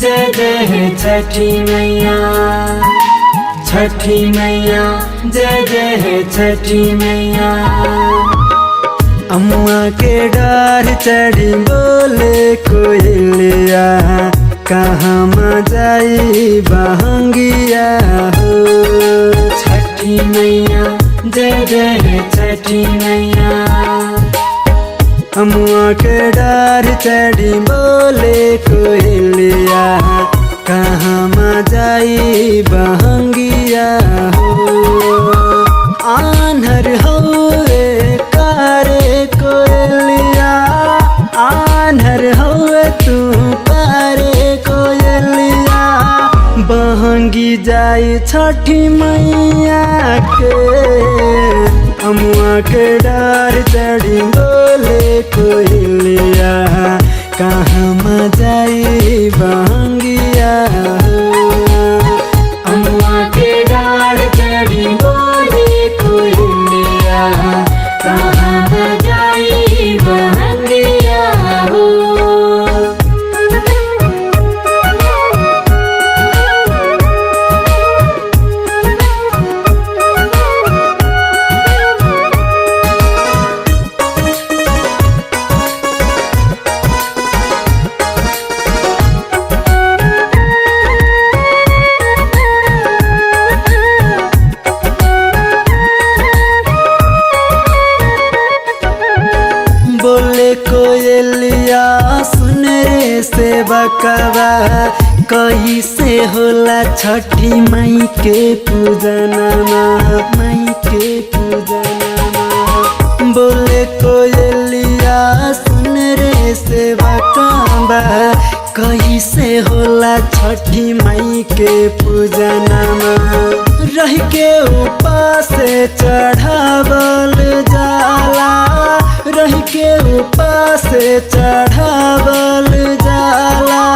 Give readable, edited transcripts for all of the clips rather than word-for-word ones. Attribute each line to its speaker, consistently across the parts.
Speaker 1: जय जय छठी मैया, छठी मैया जय जय छठी मैया। अम्मा के डार चढ़ी बोले कोयलिया, कहाँ म जाई बहंगिया हो। छठी मैया जय जय छठी मैया। अम्मा के डार चढ़ी बोले कोयलिया, कहाँ म जाई बहंगिया हो। आन्हर हौवे कारे कोयलिया, आन्हर हौवे तू कारे कोयलिया। बहंगी जाई छठी मैया के, अम्मा के डार चढ़ी बोले कोयलिया, कहाँ म जाई बहंगिया हो। अम्मा के डार चढ़ी बोले कोयलिया, कहाँ म जाई बहंगिया हो। बोले कोयलिया सुन रे सेवकवा, कैसे होला छठी माई के पूजनमा, माई के पूजनमा। बोले कोयलिया सुन रे सेवकवा, कैसे होला छठी माई के पूजनमा। रह के उपास चढ़ावल जाला, रह के उपास चढ़ावल जाला।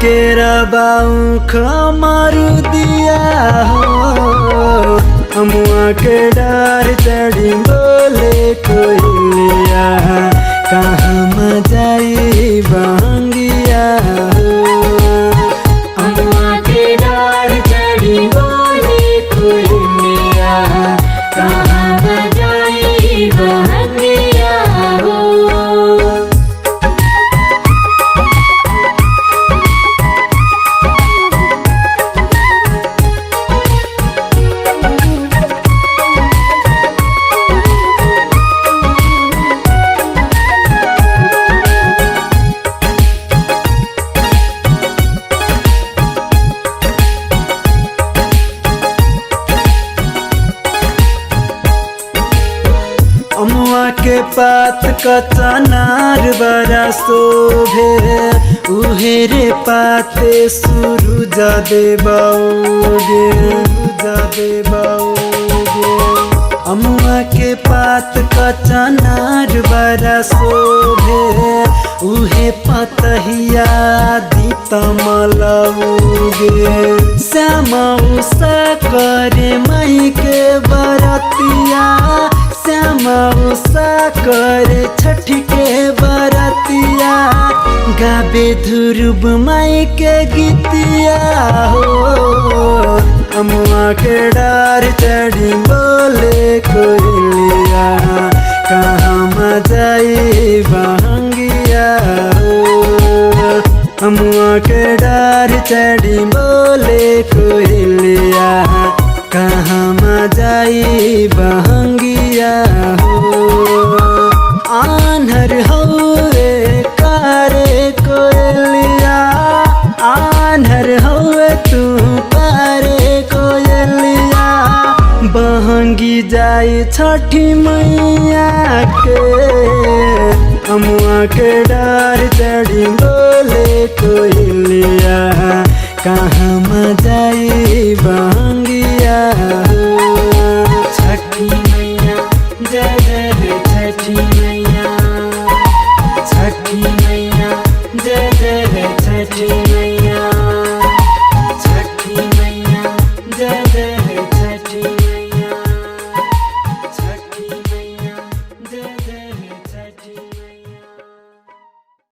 Speaker 1: केरबाऊ खमारू दिया हो, अम्मा के डार चढ़ी बोले कोयलिया, कहाँ म जाई बहंगिया हो। अम्मा के डार चढ़ी बोले कोयलिया, कहाँ म जाई बहंगिया हो। अम्मा के पात कचनार बड़ा शोभे, उहे रे पाते सूरज देबौगे, देबौगे। अम्मा के पात कचनार बड़ा शोभे, उहे पतहिया दीप मलौगे। श्यामा उषा करे माई के बरतिया, श्यामा उषा करे छठ के बरतिया। गाबे ध्रुव माई के गीतिया हो, अम्मा के डार चढ़ी बोले कोयलिया, कहाँ म जाई बहंगिया हो। अम्मा के डार चढ़ी बोले कोयलिया, कहाँ म जाई बहंगिया हो। आन्हर हौवे कारे कोयलिया, आन्हर हौवे तू कारे कोयलिया। बहंगी जाई छठी मैया के, अम्मा के डार चढ़ी बोले कोयलिया, कहाँ म जाई बहंगिया हो।